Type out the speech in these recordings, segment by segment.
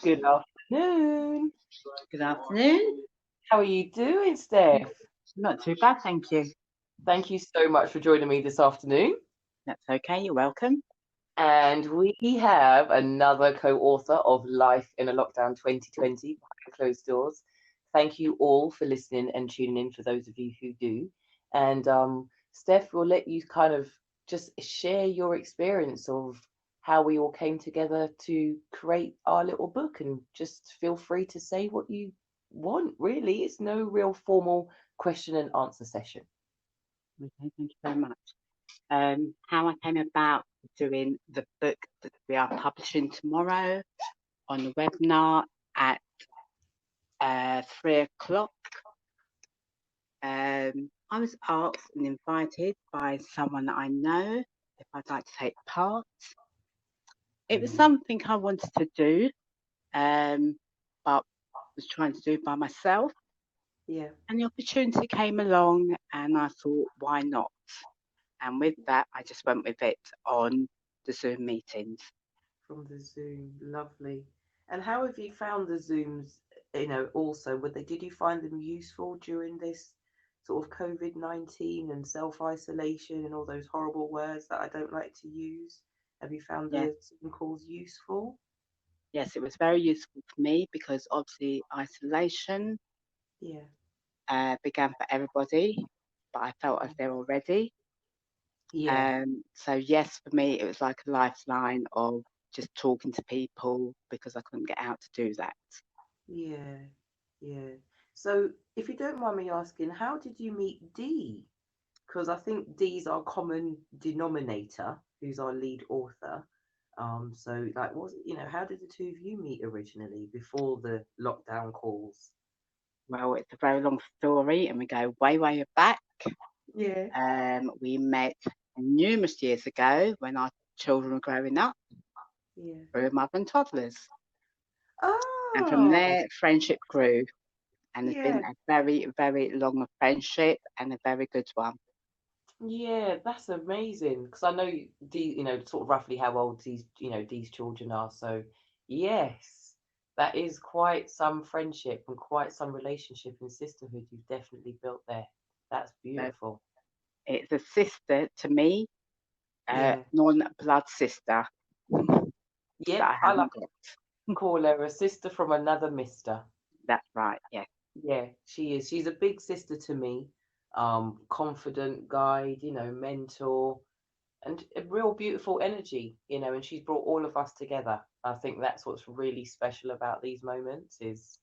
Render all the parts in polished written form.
Good afternoon. Good afternoon. How are you doing, Steph? Not too bad, thank you. Thank you so much for joining me this afternoon. That's okay, you're welcome. And we have another co-author of Life in a Lockdown 2020 behind closed doors. Thank you all for listening and tuning in, for those of you who do. And Steph, will let you kind of just share your experience of how we all came together to create our little book, and just feel free to say what you want. Really, it's no real formal question and answer session. Okay, thank you very much. How I came about doing the book that we are publishing tomorrow on the webinar at 3 o'clock. I was asked and invited by someone that I know if I'd like to take part. It was something I wanted to do, but was trying to do by myself. Yeah. And the opportunity came along and I thought, why not? And with that, I just went with it on the Zoom meetings. From the Zoom, lovely. And how have you found the Zooms? Also, did you find them useful during this sort of COVID-19 and self-isolation and all those horrible words that I don't like to use? Have you found Yes, the Zoom calls useful? yes, it was very useful for me because obviously isolation Yeah. began for everybody, but I felt I was there already. Yeah. So yes, for me, it was like a lifeline of just talking to people because I couldn't get out to do that. Yeah. Yeah. So, if you don't mind me asking, how did you meet Dee? Because I think Dee's our common denominator, who's our lead author. So like, how did the two of you meet originally before the lockdown calls? Well, it's a very long story and we go way, way back. Yeah. We met numerous years ago when our children were growing up. Yeah. We were mother and toddlers. And from Oh, there, friendship grew. And it's been yeah. a very, very long friendship and a very good one. Yeah, that's amazing. Because I know Dee, sort of roughly how old these children are. So, yes, that is quite some friendship and quite some relationship and sisterhood you've definitely built there. That's So beautiful. it's a sister to me, Yeah. non-blood sister that Yep, I I like haven't got. call her a sister from another mister. That's right, yes. Yeah, she is. She's a big sister to me. Confident guide, mentor, and a real beautiful energy, and she's brought all of us together. I think that's what's really special about these moments is,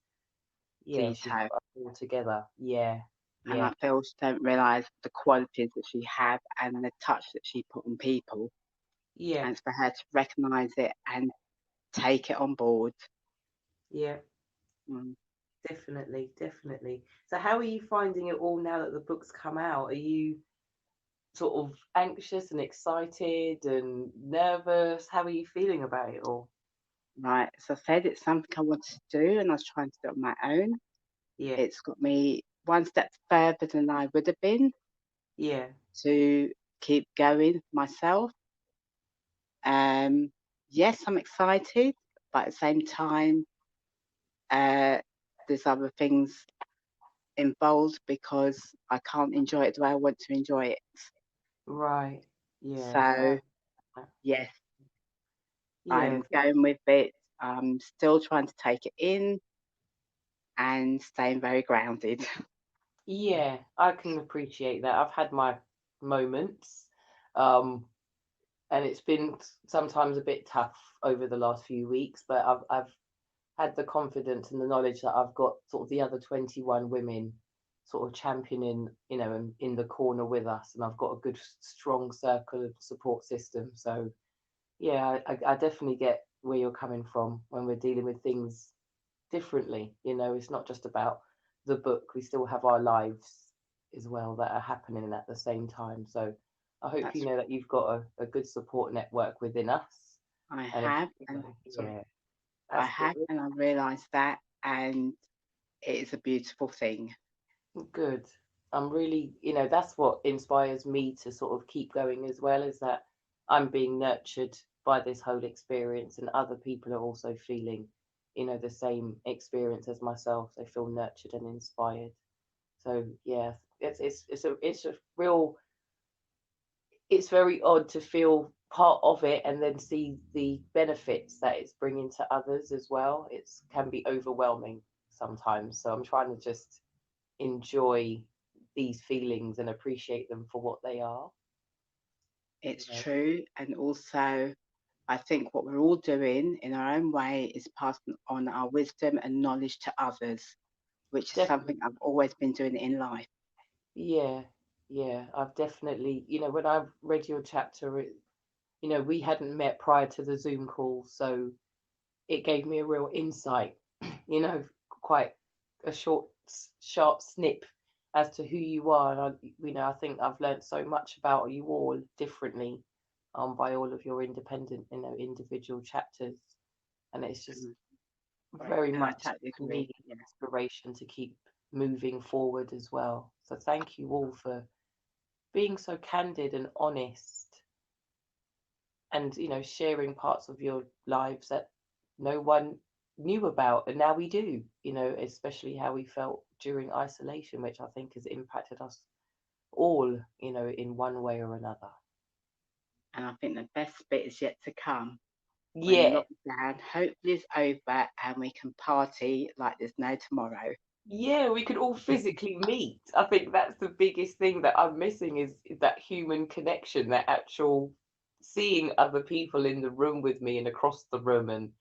yeah, she's Detail. brought us all together. Yeah, And yeah, I feel she don't realise the qualities that she had and the touch that she put on people. yeah, And it's for her to recognise it and take it on board. yeah, Mm. definitely, definitely. So how are you finding it all now that the book's come out? Are you sort of anxious and excited and nervous? How are you feeling about it all? Right, as I said, it's something I wanted to do and I was trying to do it on my own. Yeah, It's got me one step further than I would have been yeah, to keep going myself. Yes, I'm excited, but at the same time, there's other things involved because I can't enjoy it the way I want to enjoy it. right. Yeah, So, yes, yeah, I'm going with it. I'm still trying to take it in and staying very grounded. yeah. I can appreciate that. I've had my moments, um, and it's been sometimes a bit tough over the last few weeks, but I've had the confidence and the knowledge that I've got sort of the other 21 women sort of championing, in the corner with us, and I've got a good, strong circle of support system. So yeah, I definitely get where you're coming from when we're dealing with things differently. It's not just about the book. We still have our lives as well that are happening at the same time. So I hope you That's know that you've got a good support network within us. I And have, and sorry, yeah, I that's have, and I realise that, and it is a beautiful thing. good. I'm really, that's what inspires me to sort of keep going as well, is that I'm being nurtured by this whole experience, and other people are also feeling the same experience as myself. They feel nurtured and inspired. So yeah, it's a real, it's very odd to feel part of it and then see the benefits that it's bringing to others as well. It can be overwhelming sometimes. So I'm trying to just enjoy these feelings and appreciate them for what they are. It's true. And also, I think what we're all doing in our own way is passing on our wisdom and knowledge to others, which is Definitely. something I've always been doing in life. Yeah, yeah. I've definitely, when I read your chapter, we hadn't met prior to the Zoom call, so it gave me a real insight, quite a short, sharp snip as to who you are. And I think I've learned so much about you all differently, by all of your independent, individual chapters, and it's just And very and I much totally for me agree. Yeah. inspiration to keep moving forward as well. So thank you all for being so candid and honest, and sharing parts of your lives that no one knew about, and now we do, especially how we felt during isolation, which I think has impacted us all, in one way or another. And I think the best bit is yet to come when Yeah. lockdown hopefully is over and we can party like there's no tomorrow. Yeah, we could all physically meet. I think that's the biggest thing that I'm missing, is that human connection, that actual seeing other people in the room with me and across the room, and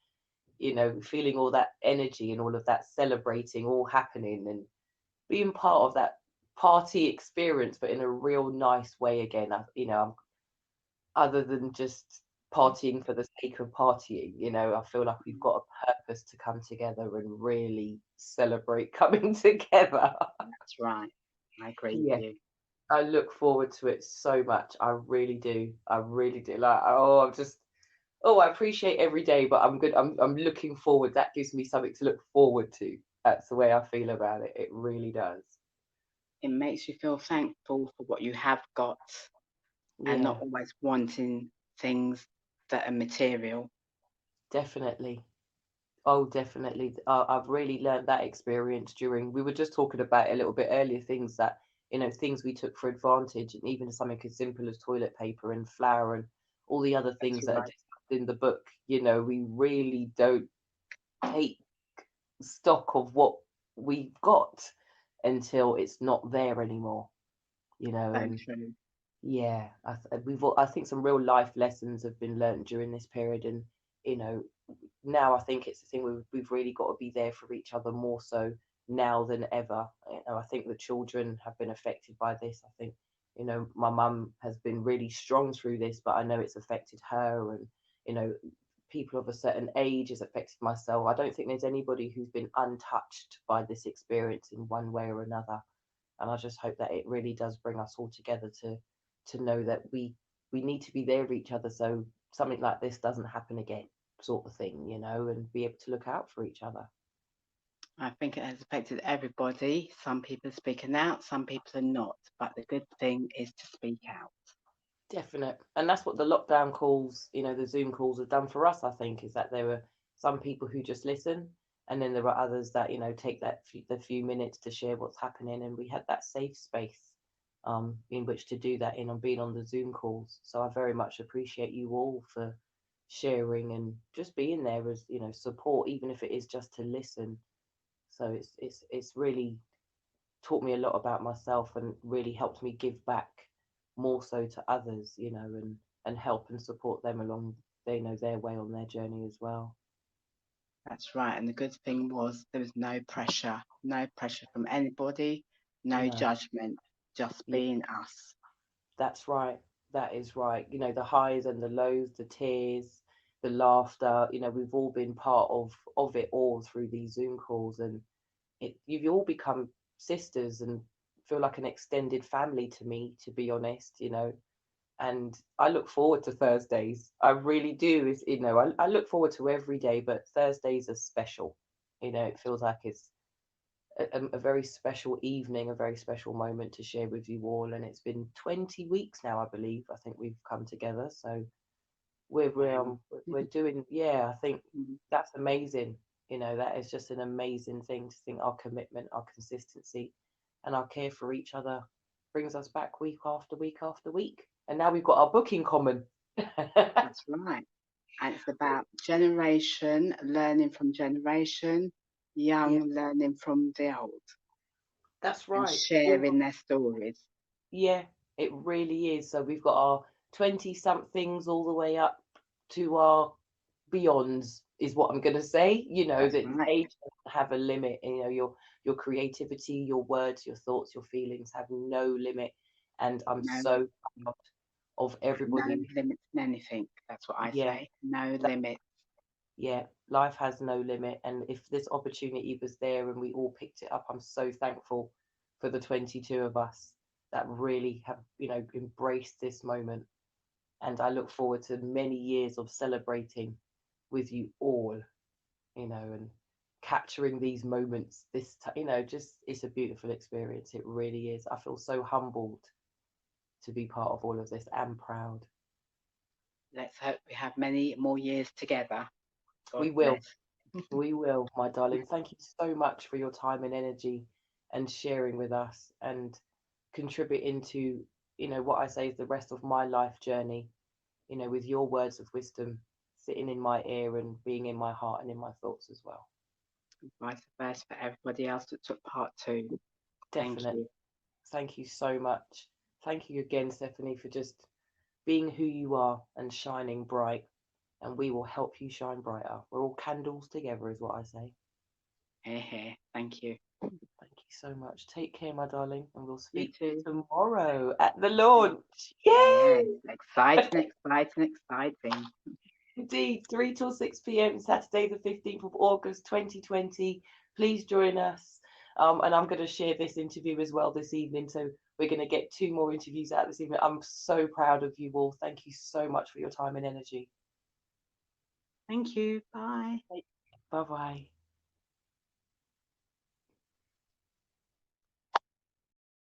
feeling all that energy and all of that celebrating all happening, and being part of that party experience, but in a real nice way again. Other than just partying for the sake of partying, I feel like we've got a purpose to come together and really celebrate coming together. That's right. I agree with Yeah, you. I look forward to it so much. I really do. I really do. Like, oh, I appreciate every day, but I'm good. I'm looking forward. That gives me something to look forward to. That's the way I feel about it. It really does. It makes you feel thankful for what you have got and Yeah, not always wanting things that are material. definitely. Oh, definitely. I've really learned that experience during, we were just talking about it a little bit earlier, things that, things we took for advantage, and even something as simple as toilet paper and flour and all the other That's things that are right. discussed in the book. We really don't take stock of what we've got until it's not there anymore, So and true. yeah, I think some real life lessons have been learned during this period, and you know now I think it's the thing, we've really got to be there for each other more so now than ever. I think the children have been affected by this. I think, my mum has been really strong through this, but I know it's affected her, and you know, people of a certain age has affected myself. I don't think there's anybody who's been untouched by this experience in one way or another. And I just hope that it really does bring us all together to know that we need to be there for each other, so something like this doesn't happen again, sort of thing, and be able to look out for each other. I think it has affected everybody. Some people are speaking out, some people are not. But the good thing is to speak out. Definite. And that's what the lockdown calls, the Zoom calls have done for us, I think, is that there were some people who just listen, and then there are others that, take the few minutes to share what's happening, and we had that safe space, in which to do that, on being on the Zoom calls. So I very much appreciate you all for sharing and just being there as, support, even if it is just to listen. So it's really taught me a lot about myself, and really helped me give back more so to others, and help and support them along, their way on their journey as well. That's right. And the good thing was there was no pressure from anybody, no No, judgment, just yeah, being us. that's right. That is right. The highs and the lows, the tears, the laughter. We've all been part of it all through these Zoom calls, and you've all become sisters and feel like an extended family to me, to be honest. And I look forward to Thursdays. I really do. I look forward to every day, but Thursdays are special. It feels like it's a very special evening, a very special moment to share with you all. And it's been 20 weeks now, I believe. I think we've come together. So we're Wow. we're, we're doing. Yeah, I think that's amazing. You know, that is just an amazing thing to think our commitment, our consistency, and our care for each other brings us back week after week after week. And now we've got our book in common. That's right. And it's about generation learning from generation, Yeah, young learning from the old, that's and right. sharing their stories. Yeah, it really is. So we've got our 20 somethings all the way up to our beyonds, is what I'm going to say. You know, That's that right. age doesn't have a limit. You know, your creativity, your words, your thoughts, your feelings have no limit. And I'm No, so proud of no everybody. limits in anything. That's what I Yeah, say. No that, limits. yeah, life has no limit. And if this opportunity was there and we all picked it up, I'm so thankful for the 22 of us that really have, you know, embraced this moment. And I look forward to many years of celebrating with you all, you know, and capturing these moments. You know, just it's a beautiful experience. It really is. I feel so humbled to be part of all of this and proud. Let's hope we have many more years together. God We will. bless. We will, my darling. Thank you so much for your time and energy and sharing with us and contributing to, you know, what I say is the rest of my life journey, you know, with your words of wisdom sitting in my ear and being in my heart and in my thoughts as well. Vice versa for everybody else that took part too. Thank Definitely. you. Thank you so much. Thank you again, Stephanie, for just being who you are and shining bright. And we will help you shine brighter. We're all candles together, is what I say. Here, here. Thank you. Thank you so much. Take care, my darling, and we'll You speak too. tomorrow at the launch. Yes. Yay! Exciting, exciting, exciting. Indeed, 3 till 6 p.m. Saturday, the 15th of August, 2020. Please join us. And I'm going to share this interview as well this evening. So we're going to get 2 more interviews out this evening. I'm so proud of you all. Thank you so much for your time and energy. Thank you. Bye. Bye bye.